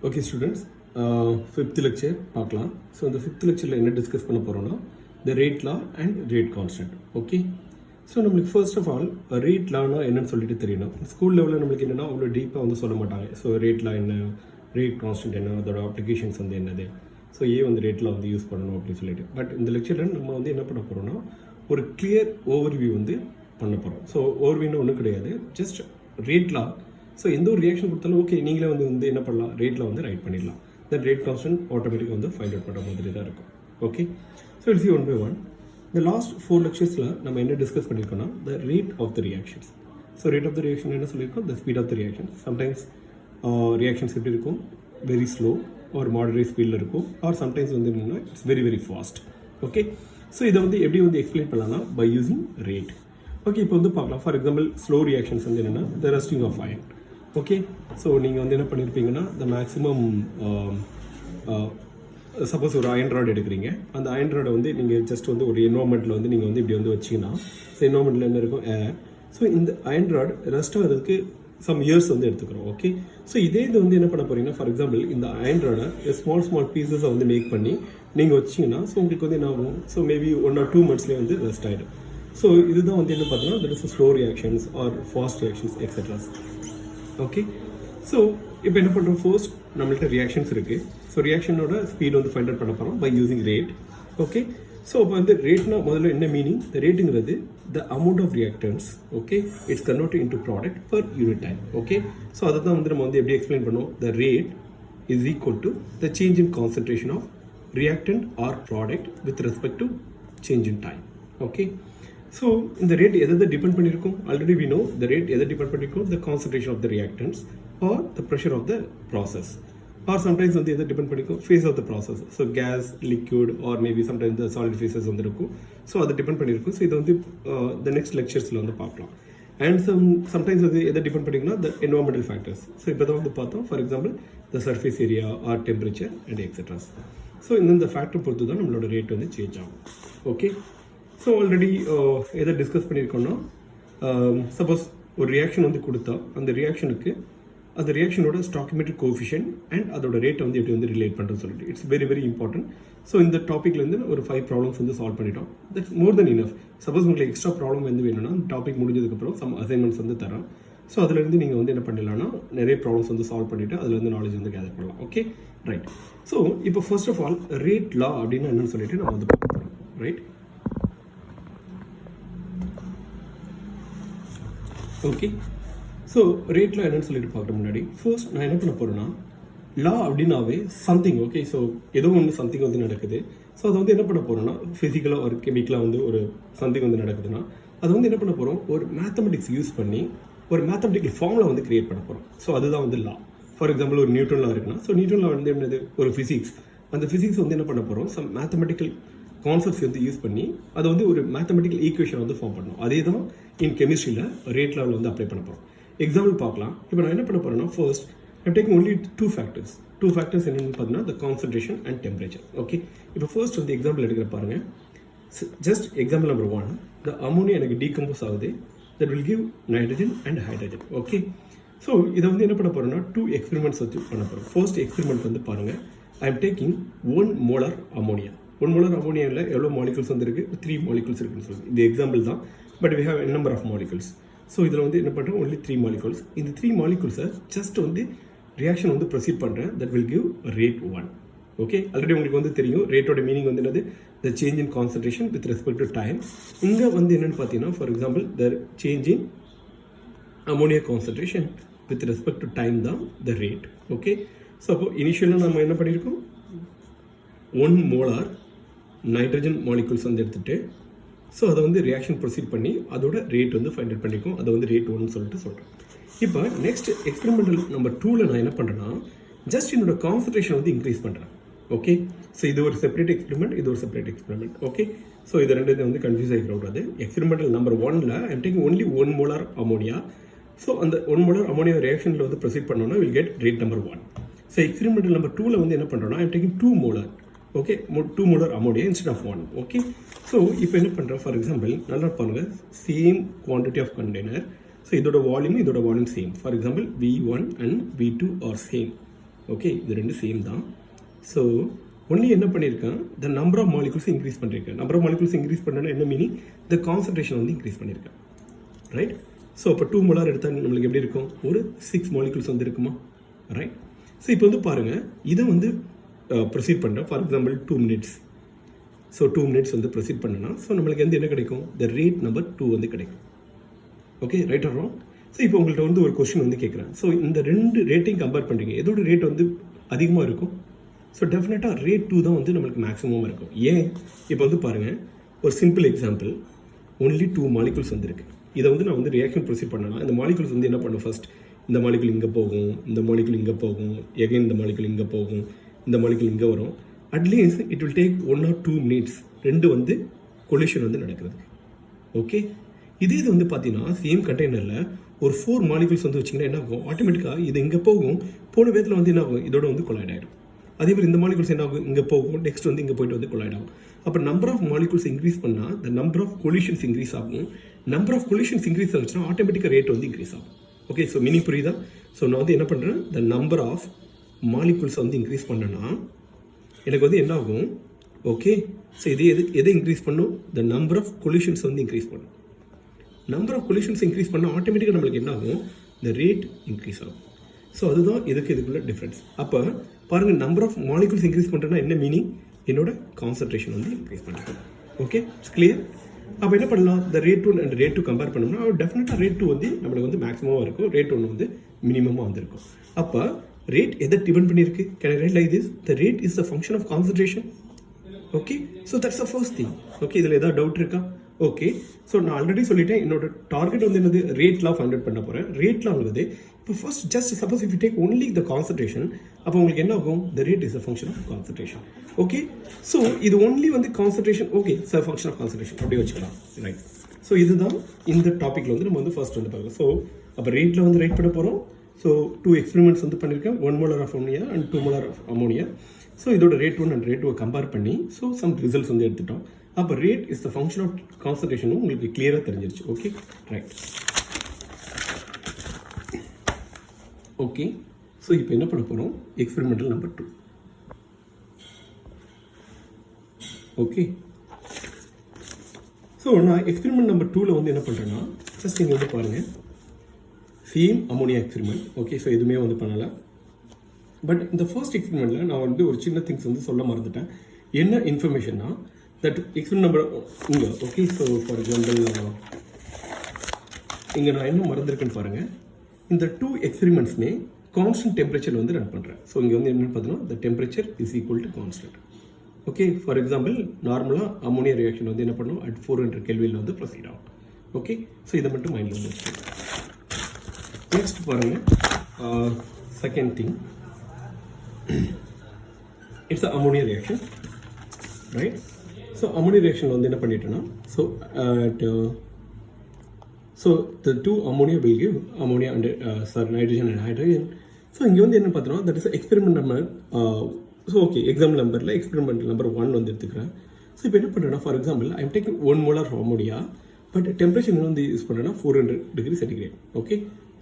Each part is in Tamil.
ஓகே ஸ்டூடெண்ட்ஸ், ஃபிஃப்த் லெக்சர் பார்க்கலாம். ஸோ இந்த ஃபிஃப்த் லெக்சரில் என்ன டிஸ்கஸ் பண்ண போகிறோம்னா the rate law and rate constant. Okay, so நம்மளுக்கு first of all rate Lana என்னன்னு சொல்லிட்டு தெரியணும். ஸ்கூல் லெவலில் நம்மளுக்கு என்னென்னா அவ்வளோ டீப்பாக வந்து சொல்ல மாட்டாங்க. ஸோ ரேட் லா என்ன, ரேட் கான்ஸ்டன்ட் என்ன, அதோட அப்ளிகேஷன்ஸ் வந்து என்னது, ஸோ வந்து ரேட் லா வந்து யூஸ் பண்ணணும் அப்படின்னு சொல்லிட்டு. பட் இந்த லெக்சரில் நம்ம வந்து என்ன பண்ண போகிறோம்னா ஒரு கிளியர் ஓவர்வியூ வந்து பண்ண போகிறோம். ஸோ ஓவர்வியூன்னு ஒன்றும் கிடையாது, ஜஸ்ட் ரேட் லா. ஸோ எந்த ஒரு ரியாக்ஷன் கொடுத்தாலும் ஓகே நீங்களே வந்து என்ன பண்ணலாம், ரேட்டில் வந்து ரைட் பண்ணிடலாம். தென் ரேட் கான்ஸ்டன்ட் ஆட்டோமேட்டிக்காக வந்து ஃபைண்ட் அவுட் பண்ணுற மாதிரி தான் இருக்கும். Okay, so it's one by one. இந்த லாஸ்ட் 4 லெக்சர்ஸில் நம்ம என்ன டிஸ்கஸ் பண்ணியிருக்கோம்னா the rate of the reactions. So rate of the reaction என்ன சொல்லியிருக்கோம், the speed of the reaction. Sometimes reactions எப்படி இருக்கும், வெரி ஸ்லோ ஒரு மாடரேட் ஸ்பீடில் இருக்கும், ஆர் சம்டைம்ஸ் வந்து என்னென்னா it's very very fast. Okay, so இதை வந்து எப்படி வந்து எக்ஸ்பிளைன் பண்ணலாம்னா பை யூஸிங் ரேட். ஓகே, இப்போ வந்து பார்க்கலாம். ஃபார் எக்ஸாம்பிள் ஸ்லோ ரியாக்ஷன்ஸ் வந்து என்னென்னா the rusting of iron. Okay, so நீங்கள் வந்து என்ன பண்ணியிருப்பீங்கன்னா த மேக்ஸிமம் சப்போஸ் ஒரு அயன் ராட் எடுக்கிறீங்க, அந்த அயன் ராடை வந்து நீங்கள் ஜஸ்ட் வந்து ஒரு என்வாமெண்ட்டில் வந்து நீங்கள் வந்து இப்படி வந்து வச்சிங்கன்னா, ஸோ என்வாமெண்ட்டில் என்ன இருக்கும், ஏர். ஸோ இந்த அயன் ராட் ரெஸ்ட் ஆகிறதுக்கு சம் இயர்ஸ் வந்து எடுத்துக்கிறோம். ஓகே, ஸோ இதே இது வந்து என்ன பண்ண போகிறீங்கன்னா ஃபார் எக்ஸாம்பிள் இந்த அயன் ராடை ஸ்மால் பீசஸை வந்து மேக் பண்ணி நீங்கள் வச்சிங்கன்னா ஸோ உங்களுக்கு வந்து என்ன ஆகும், ஸோ மேபி 1 or 2 monthsலேயே வந்து ரெஸ்ட் ஆகிடும். ஸோ இதுதான் வந்து என்ன பார்த்தீங்கன்னா that is slow reactions or fast reactions extras. Okay, so இப்போ என்ன பண்ணுறோம், ஃபர்ஸ்ட் நம்மள்ட்ட ரியாக்ஷன்ஸ் இருக்குது. ஸோ ரியாக்ஷனோட ஸ்பீட் வந்து ஃபைண்ட் அவுட் பண்ண போகிறோம் by using rate. Okay, so இப்போ வந்து ரேட்னா முதல்ல என்ன மீனிங், த ரேட்டுங்கிறது the amount of reactants. Okay, it's converted into product per unit time. Okay, so அதை தான் வந்து நம்ம வந்து எப்படி எக்ஸ்பிளைன் பண்ணுவோம், the rate is equal to the change in concentration of reactant or product with respect to change in time. Okay, so இந்த rate எதை டிபெண்ட் பண்ணியிருக்கும், already we know the rate எதை டிபெண்ட் பண்ணியிருக்கும், the concentration of the reactants or the pressure of the process, or sometimes வந்து எதை depend பண்ணியிருக்கும், phase of the process. So gas, liquid or maybe sometimes the solid phases வந்து இருக்கும். ஸோ அதை டிபெண்ட் பண்ணியிருக்கும். ஸோ இதை வந்து the next lecturesல வந்து பார்க்கலாம். அண்ட் சம்டைம்ஸ் வந்து எதை டிபெண்ட் பண்ணிங்கன்னா the environmental factors. ஸோ இப்போ தான் வந்து பார்த்தோம், for example the surface area or temperature and etc. So இந்த ஃபேக்டர் பொறுத்து தான் நம்மளோட ரேட் வந்து சேஞ்ச் ஆகும். ஓகே, ஸோ ஆல்ரெடி எதை டிஸ்கஸ் பண்ணியிருக்கோம்னா சப்போஸ் ஒரு ரியாக்ஷன் வந்து கொடுத்தா அந்த ரியாக்ஷனோட ஸ்டாக்கியோமெட்ரிக் கோஎஃபிஷியன்ட் அண்ட் அதோட ரேட்டை வந்து எப்படி வந்து ரிலேட் பண்ணுறது சொல்லிட்டு it's very very important. So இந்த டாப்பிக்லேருந்து ஒரு 5 ப்ராப்ளம்ஸ் வந்து சால்வ் பண்ணிட்டோம். That's more then enough. Suppose உங்களுக்கு எக்ஸ்ட்ரா ப்ராப்ளம் வந்து வேணும்னா டாபிக் முடிஞ்சதுக்கப்புறம் சம் அசைன்மெண்ட்ஸ் வந்து தரோம். ஸோ அதுலேருந்து நீங்கள் வந்து என்ன பண்ணலாம்னா நிறைய ப்ராப்ளம்ஸ் வந்து சால்வ் பண்ணிவிட்டு அதுலேருந்து நாலேஜ் வந்து கேதர் பண்ணலாம். Okay, right. ஸோ இப்போ first of all rate law அப்படின்னு என்னன்னு சொல்லிட்டு நம்ம வந்து பார்க்க போகிறோம். Right, okay. So rate law என்னன்னு சொல்லிட்டு பார்க்குற முன்னாடி ஃபர்ஸ்ட் நான் என்ன பண்ண போகிறேன்னா லா அப்படின்னாவே சம்திங். ஓகே, ஸோ ஏதோ ஒன்று சம்திங் வந்து நடக்குது. ஸோ அதை வந்து என்ன பண்ண போகிறோம்னா ஃபிசிக்கலாக ஒரு கெமிக்கலாக வந்து ஒரு சம்திங் வந்து நடக்குதுன்னா அதை வந்து என்ன பண்ண போகிறோம், ஒரு மேத்தமெட்டிக்ஸ் யூஸ் பண்ணி ஒரு மேத்தமெட்டிக்கல் ஃபார்முலா வந்து கிரியேட் பண்ண போகிறோம். ஸோ அதுதான் வந்து லா. ஃபார் எக்ஸாம்பிள் ஒரு நியூட்டன் லா இருக்குன்னா, ஸோ நியூட்டன் லா வந்து என்னது, ஒரு ஃபிசிக்ஸ். அந்த ஃபிசிக்ஸ் வந்து என்ன பண்ண போகிறோம், சம் மேத்தமெட்டிக்கல் கான்செப்ட்ஸ் வந்து யூஸ் பண்ணி அதை வந்து ஒரு மேத்தமெட்டிக்கல் ஈக்குவேஷன் வந்து ஃபார்ம் பண்ணணும். அதே தான் இன் கெமிஸ்ட்ரியில் ரேட் லாவில் வந்து அப்ளை பண்ண போகிறோம். எக்ஸாம்பிள் பார்க்கலாம். இப்போ நான் என்ன பண்ண போகிறேன்னா first I'm taking only 2 factors. 2 factors என்னென்னு பார்த்தீங்கன்னா த கான்சன்ட்ரேஷன் அண்ட் டெம்பரேச்சர். ஓகே, இப்போ ஃபர்ஸ்ட் வந்து எக்ஸாம்பிள் எடுக்கிற பாருங்கள். ஜஸ்ட் எக்ஸாம்பிள் நம்பர் 1, த அமோனியா எனக்கு டீகம்போஸ் ஆகுது, that will give nitrogen and hydrogen. Okay, so இதை வந்து என்ன பண்ண போகிறோம்னா 2 experiments வச்சு பண்ண போகிறோம். ஃபர்ஸ்ட் எக்ஸ்பெரிமெண்ட் வந்து பாருங்கள். I am taking 1 molar ammonia. 1 molar அமோனியாவில் எவ்வளோ மாலிகுல்ஸ் வந்து இருக்குது, 3 molecules இருக்குன்னு சொல்லுங்கள். இது எக்ஸாம்பிள் தான், but we have a number of molecules. So இதில் வந்து என்ன பண்ணுறோம், only 3 molecules. இந்த 3 molecules ஜஸ்ட் வந்து ரியாக்ஷன் வந்து ப்ரொசீட் பண்ணுறேன், that will give rate 1. Okay, already உங்களுக்கு வந்து தெரியும் ரேட்டோட மீனிங் வந்து என்னது, the change in concentration with respect to time. இங்கே வந்து என்னென்னு பார்த்தீங்கன்னா for example the change in ammonia concentration with respect to time தான் த ரேட். ஓகே, ஸோ அப்போ இனிஷியலாக நம்ம என்ன பண்ணியிருக்கோம், 1 molar நைட்ரஜன் மாலிகுல்ஸ் வந்து எடுத்துகிட்டு ஸோ அதை வந்து ரியாக்ஷன் ப்ரொசீட் பண்ணி அதோட ரேட் வந்து ஃபைண்ட் அவுட் பண்ணியிருக்கோம். அதை வந்து ரேட் 1 சொல்லிட்டு சொல்கிறேன். இப்போ நெக்ஸ்ட் எக்ஸ்பெரிமெண்டல் நம்பர் 2ல் நான் என்ன பண்ணுறேன்னா ஜஸ்ட் என்னோட கான்சன்ட்ரேஷன் வந்து இன்க்ரீஸ் பண்ணுறேன். ஓகே, ஸோ இது ஒரு செப்பரேட் எக்ஸ்பெரிமெண்ட், இது ஒரு செப்பரேட் எக்ஸ்பெரிமெண்ட். ஓகே, ஸோ இது ரெண்டு வந்து கன்ஃபியூஸ் ஆகிக்கூடாது. எக்ஸ்பெரிமெண்டல் நம்பர் 1ல் I'm taking only 1 molar ammonia. So அந்த 1 molar அமோனியா ரியாக்ஷனில் வந்து ப்ரொசீட் பண்ணோன்னா will get rate number 1. So experimental number 2ல் வந்து என்ன பண்ணுறோன்னா I'm taking 2 molar. Okay, 2 molar ammonia instead of 1. Okay, so இப்போ என்ன பண்ணுறோம், ஃபார் எக்ஸாம்பிள் நல்லா பாருங்கள், same quantity of container. So இதோட volume same. For example V1 and V2 R same. Okay, இது ரெண்டு சேம் தான். ஸோ ஒன்லி என்ன பண்ணியிருக்கேன், the number of molecules increase பண்ணியிருக்கேன். நம்பர் ஆஃப் மாலிகுல்ஸ் இன்க்ரீஸ் பண்ணனா என்ன மீனிங், த கான்சன்ட்ரேஷன் வந்து இன்க்ரீஸ் பண்ணியிருக்கேன், ரைட்? ஸோ அப்போ 2 மோலார் எடுத்தால் நம்மளுக்கு எப்படி இருக்கும், ஒரு 6 மாலிகுல்ஸ் வந்து இருக்குமா, ரைட்? ஸோ இப்போ வந்து பாருங்கள், இதை வந்து ப்ரொசீட் பண்ணுறேன். For example 2 minutes. So 2 minutes வந்து ப்ரொசீட் பண்ணனா ஸோ நம்மளுக்கு வந்து என்ன கிடைக்கும், த ரேட் நம்பர் 2 வந்து கிடைக்கும். Okay, right or wrong? So இப்போ உங்கள்கிட்ட வந்து ஒரு கொஸ்டின் வந்து கேட்குறேன். ஸோ இந்த ரெண்டு ரேட்டையும் கம்பேர் பண்ணுறீங்க, எதோட ரேட் வந்து அதிகமாக இருக்கும்? ஸோ டெஃபினட்டாக ரேட் 2 தான் வந்து நம்மளுக்கு மேக்ஸிமமாக இருக்கும். ஏன், இப்போ வந்து பாருங்கள், ஒரு சிம்பிள் எக்ஸாம்பிள், ஒன்லி 2 மாலிகுல்ஸ் வந்துருக்கு. இதை வந்து நான் வந்து ரியாக்ஷன் ப்ரொசீட் பண்ணலாம். இந்த மாலிகுல்ஸ் வந்து என்ன பண்ணும், ஃபர்ஸ்ட் இந்த மாலிகுல் இங்கே போகும், இந்த மாலிகுல் இங்கே போகும், எகைன் இந்த மாலிகுல் இங்கே போகும், இந்த மாலிகுல் இங்கே வரும். At least it will take 1 or 2 minutes ரெண்டு வந்து கொலிஷன் வந்து நடக்கிறது. ஓகே, இது வந்து பார்த்தீங்கன்னா சேம் கண்டெய்னரில் ஒரு 4 மாலிகுல்ஸ் வந்து வச்சிங்கன்னா என்ன ஆகும், ஆட்டோமேட்டிக்காக இது இங்கே போகும், போன வேகத்தில் வந்து என்ன ஆகும், இதோட வந்து கொலைட் ஆகிடும். அதே மாதிரி இந்த மாலிகுல்ஸ் என்ன ஆகும், இங்கே போகும், நெக்ஸ்ட் வந்து இங்கே போயிட்டு வந்து கொலைட் ஆகும். அப்போ நம்பர் ஆஃப் மாலிகுல்ஸ் இன்க்ரீஸ் பண்ணால் the number of collisions increase ஆகும். நம்பர் ஆஃப் கொலிஷன்ஸ் இன்க்ரீஸ் ஆச்சுன்னா ஆட்டோமேட்டிக்காக ரேட் வந்து இன்க்ரீஸ் ஆகும். ஓகே, ஸோ மீனிங் புரியுதா? ஸோ நான் வந்து என்ன பண்ணுறேன், த நம்பர் ஆஃப் மாலிகுல்ஸ் வந்து இன்க்ரீஸ் பண்ணேன்னா எனக்கு வந்து என்ன ஆகும், ஓகே? ஸோ எதை இன்க்ரீஸ் பண்ணும், த நம்பர் ஆஃப் கொலிஷன்ஸ் வந்து இன்க்ரீஸ் பண்ணும். நம்பர் ஆஃப் கொலிஷன்ஸ் இன்க்ரீஸ் பண்ணால் ஆட்டோமேட்டிக்காக நம்மளுக்கு என்ன ஆகும், த ரேட் இன்க்ரீஸ் ஆகும். ஸோ அதுதான் இதுக்குள்ள டிஃப்ரென்ஸ். அப்போ பாருங்கள், நம்பர் ஆஃப் மாலிகுல்ஸ் இன்க்ரீஸ் பண்ணுறேன்னா என்ன மீனிங், என்னோட கான்சன்ட்ரேஷன் வந்து இன்க்ரீஸ் பண்ணுறேன். Okay, clear? அப்போ என்ன பண்ணலாம், இந்த ரேட் 1 அண்ட் ரேட் 2 கம்பேர் பண்ணோம்னா டெஃபினட்டாக ரேட் 2 வந்து நம்மளுக்கு வந்து மேக்ஸிமமாக இருக்கும், ரேட் 1 வந்து மினிமமாக வந்துருக்கும். அப்போ ரேட் எதை டிபெண்ட் பண்ணியிருக்கு, can I write like this, the rate is the function of concentration. Okay, so that's the first thing. Okay, இதில் ஏதாவது டவுட் இருக்கா? ஓகே, ஸோ நான் ஆல்ரெடி சொல்லிட்டேன், என்னோட டார்கெட் வந்து என்னது, ரேட்லாம் ஃபைண்ட் அவுட் பண்ண போகிறேன். ரேட்லாம் உள்ளது இப்போ first just suppose if you take only the concentration, அப்போ உங்களுக்கு என்ன ஆகும், the rate is a function of concentration. Okay, so இது ஒன்லி வந்து concentration, okay, sir function of concentration அப்படியே வச்சுக்கலாம், ரைட்? ஸோ இதுதான் இந்த டாப்பிக்கில் வந்து நம்ம வந்து ஃபர்ஸ்ட் வந்து பார்க்கலாம். ஸோ அப்போ ரேட்டில் வந்து ரைட் பண்ண போகிறோம். ஸோ 2 எக்ஸ்பெரிமெண்ட்ஸ் வந்து பண்ணியிருக்கேன், 1 molar of ammonia and 2 molar of ammonia. So இதோட ரேட் 1 அண்ட் ரேட் 2 கம்பேர் பண்ணி ஸோ சம் ரிசல்ட்ஸ் வந்து எடுத்துட்டோம். அப்போ rate is the function of கான்சன்ட்ரேஷனும் உங்களுக்கு கிளியராக தெரிஞ்சிருச்சு. Okay, right. ஓகே, ஸோ இப்போ என்ன பண்ண போகிறோம், எக்ஸ்பெரிமெண்டல் நம்பர் 2. ஓகே, ஸோ நான் எக்ஸ்பெரிமெண்ட் நம்பர் 2ல் வந்து என்ன பண்ணுறேன்னா, ஃபஸ்ட் இங்கே வந்து பாருங்கள், same ammonia experiment. Okay, so எதுவுமே வந்து பண்ணலை. பட் இந்த ஃபர்ஸ்ட் எக்ஸ்பெரிமெண்ட்டில் நான் வந்து ஒரு சின்ன திங்ஸ் வந்து சொல்ல மறந்துட்டேன். என்ன இன்ஃபர்மேஷன்னா, தட் எக்ஸ்பெரிமெண்ட் நம்பர் இங்கே. ஓகே, ஸோ ஃபார் எக்ஸாம்பிள் இங்கே நான் என்ன மறந்துருக்கேன்னு பாருங்கள், இந்த 2 எக்ஸ்பெரிமெண்ட்ஸ்மே கான்ஸ்டன்ட் டெம்பரேச்சர் வந்து ரன் பண்ணுறேன். ஸோ இங்கே வந்து என்னென்னு பார்த்தீங்கன்னா, த temperature is equal to constant. Okay, for example நார்மலாக அமோனியா ரியாக்ஷன் வந்து என்ன பண்ணும், அட் 400 கெல்வினில் வந்து ப்ரொசீட் ஆகும். ஓகே, ஸோ இதை மட்டும் மைண்டில் வந்து வச்சுக்கோங்க. நெக்ஸ்ட் பாருங்கள், second thing, it's a ammonia reaction, right? So ammonia reaction வந்து என்ன பண்ணிட்டேன்னா, so the 2 ammonia will give ammonia and nitrogen and hydrogen. So இங்கே வந்து என்ன பார்த்தோன்னா, that is experiment number. So okay, example நம்பரில் எக்ஸ்பெரிமெண்ட் நம்பர் 1 வந்து எடுத்துக்கிறேன். ஸோ இப்போ என்ன பண்ணுறேன்னா, for example I am taking 1 molar of ammonia, but temperature வந்து யூஸ் பண்ணுறேன்னா 400 degree centigrade. Okay,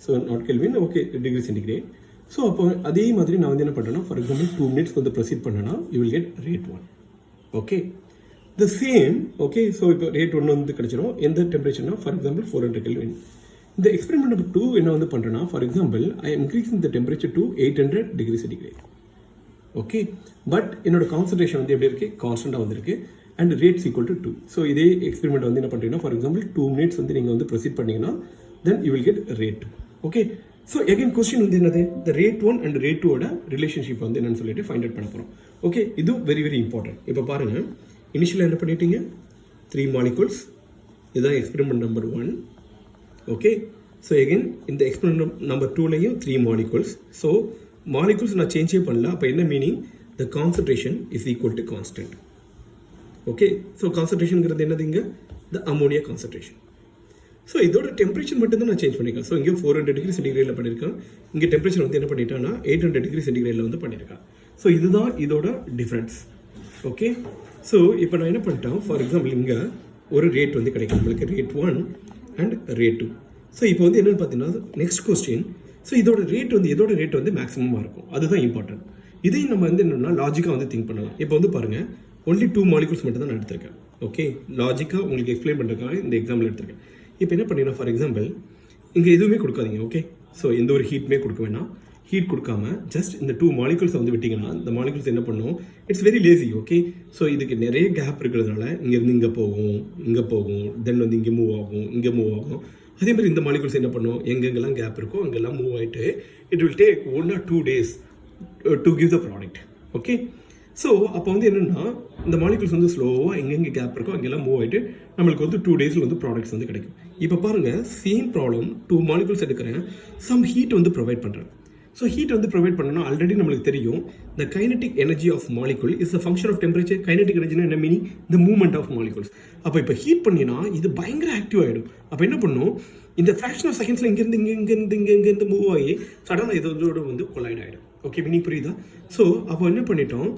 so not kelvin, okay, degree centigrade. So அப்போ அதே மாதிரி நான் வந்து என்ன பண்ணுறேன்னா, ஃபார் எக்ஸாம்பிள் 2 minutes வந்து ப்ரொசீட் பண்ணேன்னா you will get rate 1. Okay, the same. Okay, so இப்போ ரேட் 1 வந்து கிடச்சிடும். எந்த டெம்பரேச்சர்னா, ஃபார் எக்ஸாம்பிள் 400 Kelvin. இந்த எக்ஸ்பெரிமெண்ட் நம்பர் 2 என்ன வந்து பண்ணுறேன்னா, for example I am increasing the temperature to 800 degree centigrade. Okay, but என்னோட கான்சன்ட்ரேஷன் வந்து எப்படி இருக்குது, கான்ஸ்டண்ட்டாக வந்திருக்கு, and rates equal to 2. So இதே எக்ஸ்பெரிமெண்ட் வந்து என்ன பண்ணுறீங்கன்னா, ஃபார் எக்ஸாம்பிள் 2 minutes வந்து நீங்கள் வந்து ப்ரொசீட் பண்ணிங்கன்னா then you will get rate 2. Okay, so again question வந்து என்னது, த ரேட் 1 அண்ட் ரேட் 2ஓட ரிலேஷன்ஷிப் வந்து என்னன்னு சொல்லிட்டு ஃபைண்ட் அவுட் பண்ண போகிறோம். ஓகே, இது வெரி வெரி இம்பார்ட்டன்ட். இப்போ பாருங்கள், இனிஷியலாக என்ன பண்ணிட்டீங்க, 3 molecules. இதுதான் experiment number 1. Okay, so again இந்த எக்ஸ்பெரிமெண்ட் நம்பர் 2லையும் 3 molecules. ஸோ மாலிகுல்ஸ் நான் சேஞ்சே பண்ணல. அப்போ என்ன meaning, the concentration is equal to constant. Okay, so கான்சன்ட்ரேஷனுங்கிறது என்னது, இங்கே த அமோனியா கான்சன்ட்ரேஷன். ஸோ இதோட டெம்பரேச்சர் மட்டும் தான் நான் சேஞ்ச் பண்ணியிருக்கேன். ஸோ இங்கே 400 degree centigrade பண்ணியிருக்கேன். இங்கே டெம்பரேச்சர் வந்து என்ன பண்ணிட்டேன்னா 800 degree centigrade வந்து பண்ணியிருக்கேன். ஸோ இதுதான் இதோட டிஃப்ரென்ஸ். ஓகே, ஸோ இப்போ நான் என்ன பண்ணிட்டேன், ஃபார் எக்ஸாம்பிள் இங்கே ஒரு ரேட் வந்து கிடைக்கும் நம்மளுக்கு, ரேட் 1 அண்ட் ரேட் 2. ஸோ இப்போ வந்து என்னென்னு பார்த்தீங்கன்னா, நெக்ஸ்ட் கொஸ்டின், ஸோ இதோட ரேட் வந்து எதோட ரேட் வந்து மேக்ஸிமமாக இருக்கும், அதுதான் இம்பார்ட்டன்ட். இதையும் நம்ம வந்து என்னென்னா லாஜிக்காக வந்து திங்க் பண்ணலாம். இப்போ வந்து பாருங்கள், ஒன்லி 2 மாலிகுல்ஸ் மட்டும் தான் நான் எடுத்திருக்கேன். ஓகே, லாஜிக்காக உங்களுக்கு எக்ஸ்பிளைன் பண்ணுறதுக்காக இந்த எக்ஸாம்பிள் எடுத்திருக்கேன். இப்போ என்ன பண்ணிடலாம், ஃபார் எக்ஸாம்பிள் இங்கே எதுவுமே கொடுக்காதீங்க. ஓகே, ஸோ எந்த ஒரு ஹீட்டுமே கொடுக்க வேணாம். ஹீட் கொடுக்காம ஜஸ்ட் இந்த 2 மாலிகுல்ஸை வந்து விட்டிங்கன்னா இந்த மாலிகுல்ஸ் என்ன பண்ணும், it's very lazy. Okay, so இதுக்கு நிறைய கேப் இருக்கிறதுனால இங்கேருந்து இங்கே போகும், தென் வந்து இங்கே மூவ் ஆகும். அதே மாதிரி இந்த மாலிகுல்ஸ் என்ன பண்ணும், எங்கெங்கெல்லாம் கேப் இருக்கோ அங்கெல்லாம் மூவ் ஆகிட்டு it will take 1 or 2 days to give the product. Okay, so அப்போ வந்து என்னென்னா இந்த மாலிகுல்ஸ் வந்து ஸ்லோவாக எங்கெங்கே கேப் இருக்கோ அங்கெல்லாம் மூவ் ஆகிட்டு நம்மளுக்கு வந்து 2 days வந்து ப்ராடக்ட்ஸ் வந்து கிடைக்கும். இப்போ பாருங்கள், சேம் ப்ராப்ளம் 2 மாலிகுல்ஸ் எடுக்கிறேன், சம் ஹீட் வந்து ப்ரொவைட் பண்ணுறேன். ஸோ ஹீட் வந்து ப்ரொவைட் பண்ணணும்னா ஆல்ரெடி நம்மளுக்கு தெரியும், the kinetic energy of molecule is a function of temperature. Kinetic எனர்ஜினா என்ன meaning, the movement of molecules. அப்போ இப்போ ஹீட் பண்ணினா இது பயங்கர ஆக்டிவ் ஆகிடும். அப்போ என்ன பண்ணும், இந்த ஃப்ராக்ஷன் ஆஃப் செகண்ட்ஸில் இங்கேருந்து மூவ் ஆகி சடனாக இதோட வந்து கொலைட் ஆகிடும். ஓகே, மீனிங் புரியுதா? ஸோ அப்போ என்ன பண்ணிட்டோம்,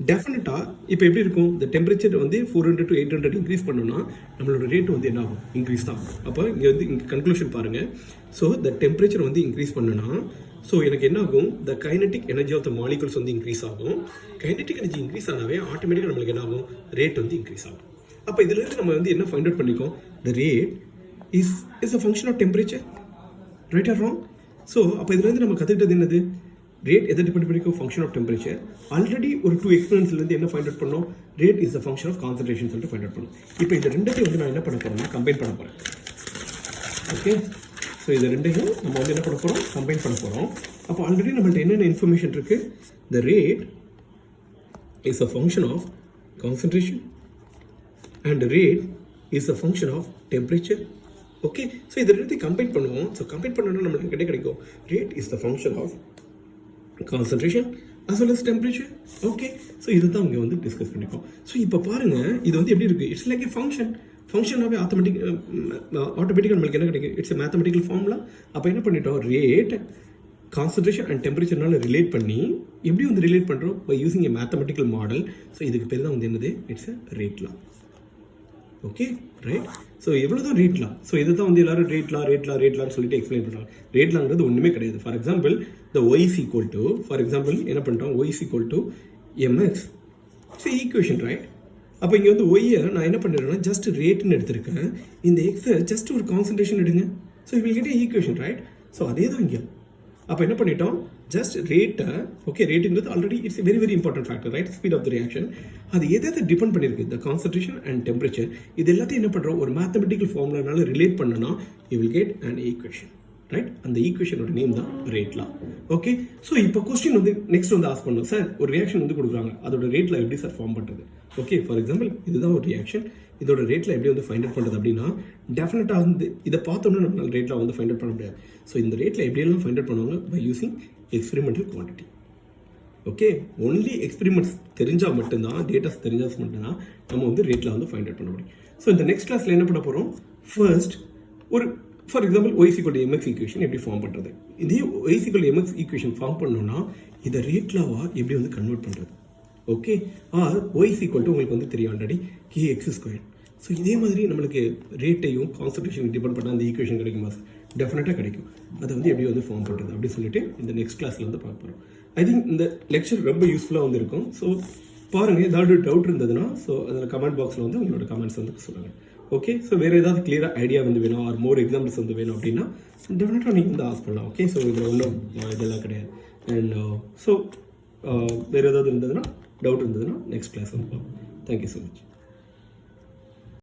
டெஃபினட்டாக இப்போ எப்படி இருக்கும், இந்த டெம்பரேச்சர் வந்து 400 to 800 இன்க்ரீஸ் பண்ணோம்னா நம்மளோட ரேட் வந்து என்ன ஆகும், இன்க்ரீஸ் தான் ஆகும். அப்போ இங்கே வந்து இங்கே கன்க்ளூஷன் பாருங்கள். ஸோ த டெம்பரேச்சர் வந்து இன்க்ரீஸ் பண்ணோன்னா ஸோ எனக்கு என்ன ஆகும், the kinetic energy of the molecules வந்து இன்க்ரீஸ் ஆகும். கைனடிக் எனர்ஜி இன்க்ரீஸ் ஆனாவே ஆட்டோமேட்டிக்காக நம்மளுக்கு என்ன ஆகும், ரேட் வந்து இன்க்ரீஸ் ஆகும். அப்போ இதுலேருந்து நம்ம வந்து என்ன ஃபைண்ட் அவுட் பண்ணிக்கோம், the rate is a function of temperature, right or wrong? So அப்போ இதுலேருந்து நம்ம கற்றுக்கிட்டது என்னது, ரேட் எதை டிபெண்ட் பண்ணிக்கும், ஃபங்க்ஷன் ஆஃப் டெம்பரேச்சர். ஆல்ரெடி ஒரு 2 எக்ஸ்பீரியன்ஸ்லேருந்து என்ன ஃபைண்ட் அவுட் பண்ணோம், rate is the function of concentration சொல்லிட்டு ஃபைண்ட் அவுட் பண்ணோம். இப்போ இந்த ரெண்டையும் வந்து நான் என்ன பண்ண போகிறேன்னா கம்பைன் பண்ண போகிறேன். ஓகே, ஸோ இது ரெண்டையும் நம்ம வந்து என்ன பண்ண போகிறோம், கம்பைன் பண்ண போகிறோம். அப்போ ஆல்ரெடி நம்மள்ட்ட என்னென்ன இன்ஃபர்மேஷன் இருக்குது, the rate is a function of concentration and rate is a function of temperature. Okay, so இது ரெண்டையும் கம்பைன் பண்ணுவோம். ஸோ கம்பைன் பண்ணோன்னா நம்மளுக்கு கிடைக்கும், rate is the function of concentration as well as temperature. Okay, so இதுதான் இங்கே வந்து டிஸ்கஸ் பண்ணிப்போம். ஸோ இப்போ பாருங்கள், இது வந்து எப்படி இருக்குது, இட்ஸ் லைக் ஏ ஃபங்க்ஷனாகவே ஆட்டோமேட்டிக்காக நம்மளுக்கு என்ன கிடைக்கும், இட்ஸ் எ மேத்தமெட்டிக்கல் ஃபார்முலா. அப்போ என்ன பண்ணிட்டோம், ரேட் கான்சன்ட்ரேஷன் அண்ட் டெம்பரேச்சர்னால ரிலேட் பண்ணி எப்படி வந்து ரிலேட் பண்ணுறோம், by using a mathematical model. So இதுக்கு பேர் தான் வந்து என்னது, it's a rate law. Okay, right? So எவ்வளோ தான் ரேட்லாம், ஸோ இதை தான் வந்து எல்லாரும் ரேட்லான்னு சொல்லிட்டு எக்ஸ்பிளைன் பண்ணுறாங்க. ரேட்லாங்கிறது ஒன்றுமே கிடையாது. For example the y is equal to, for example என்ன பண்ணிட்டோம், y is equal to mx, it's equation, right? அப்போ இங்கே வந்து ஒய்யை நான் என்ன பண்ணிடுறேன்னா ஜஸ்ட் ரேட்னு எடுத்திருக்கேன், இந்த எக்ஸை ஜஸ்ட் ஒரு கான்சன்ட்ரேஷன் எடுங்க. So will get equation, right? So அதே தான் இங்கே. அப்போ என்ன பண்ணிட்டோம், ஜஸ்ட் ரேட்டை, ஓகே, ரேட்டுங்கிறது already it's very very important factor, right? Speed of the reaction. அது எதை டிபெண்ட் பண்ணியிருக்கு, த கான்சன்ட்ரேஷன் அண்ட் டெம்பரேச்சர். இது எல்லாத்தையும் என்ன பண்ணுறோம், ஒரு மேத்தமெட்டிக்கல் ஃபார்முலானால ரிலேட் பண்ணனா you will get an equation, right? அந்த ஈக்குவேஷனோட நேம் தான் ரேட்லா. ஓகே, ஸோ இப்போ கொஸ்டின் வந்து நெக்ஸ்ட் வந்து ஆஸ்க் பண்ணோம், சார் ஒரு ரியாக்ஷன் வந்து கொடுக்குறாங்க, அதோட ரேட்ல எப்படி சார் ஃபார்ம் பண்ணுறது? ஓகே, ஃபார் எக்ஸாம்பிள் இதுதான் ஒரு ரியாக்ஷன், இதோட ரேட்ல எப்படி வந்து ஃபைண்ட் அவுட் பண்ணுறது அப்படின்னா, டெஃபினட்டாக வந்து இதை பார்த்தோம்னா நம்மளால் ரேட்ல வந்து ஃபைண்ட் அவுட் பண்ண முடியாது. ஸோ இந்த ரேட்ல எப்படியெல்லாம் ஃபைண்ட் அவுட் பண்ணுவாங்க, by using experimental quantity. Okay, only experiments தெரிஞ்சால் மட்டும்தான், டேட்டாஸ் தெரிஞ்சால் மட்டும்தான் நம்ம வந்து ரேட்ல வந்து ஃபைண்ட் அவுட் பண்ண முடியும். ஸோ இந்த நெக்ஸ்ட் கிளாஸில் என்ன பண்ண போகிறோம், ஃபர்ஸ்ட் ஒரு for example y = mx equation எப்படி ஃபார்ம் பண்ணுறது, இதே y = mx ஈக்குவேஷன் ஃபார்ம் பண்ணோன்னா இதை ரேட்லாவா எப்படி வந்து கன்வெர்ட் பண்ணுறது. ஓகே, ஆர் y = உங்களுக்கு வந்து தெரியும் ஆல்ரெடி kx². ஸோ இதே மாதிரி நம்மளுக்கு ரேட்டையும் கான்சன்ட்ரேஷன் டிபெண்ட் பண்ணால் அந்த ஈக்குவேஷன் கிடைக்குமா, டெஃபினட்டாக கிடைக்கும். அதை வந்து எப்படி வந்து ஃபார்ம் பண்ணுறது அப்படின்னு சொல்லிட்டு இந்த நெக்ஸ்ட் கிளாஸில் வந்து பார்க்க போகிறோம். ஐ திங்க் இந்த லெக்சர் ரொம்ப யூஸ்ஃபுல்லாக வந்து இருக்கும். ஸோ பாருங்கள், ஏதாவது டவுட் இருந்ததுன்னா ஸோ அதில் கமெண்ட் பாக்ஸில் வந்து உங்களோட கமெண்ட்ஸ் வந்து சொல்லுங்கள். ஓகே, ஸோ வேறு ஏதாவது கிளியராக ஐடியா வந்து வேணும், ஆர் மோர் எக்ஸாம்பிள்ஸ் வந்து வேணும் அப்படின்னா டெஃபினட்டாக நீங்கள் வந்து ஆஸ்க் பண்ணலாம். ஓகே, ஸோ இதில் ஒன்றும் இதெல்லாம் கிடையாது. அண்ட் ஸோ வேறு ஏதாவது இருந்ததுன்னா டவுட் இருந்ததுன்னா நெக்ஸ்ட் கிளாஸ் வந்து பார்ப்போம். Thank you so much.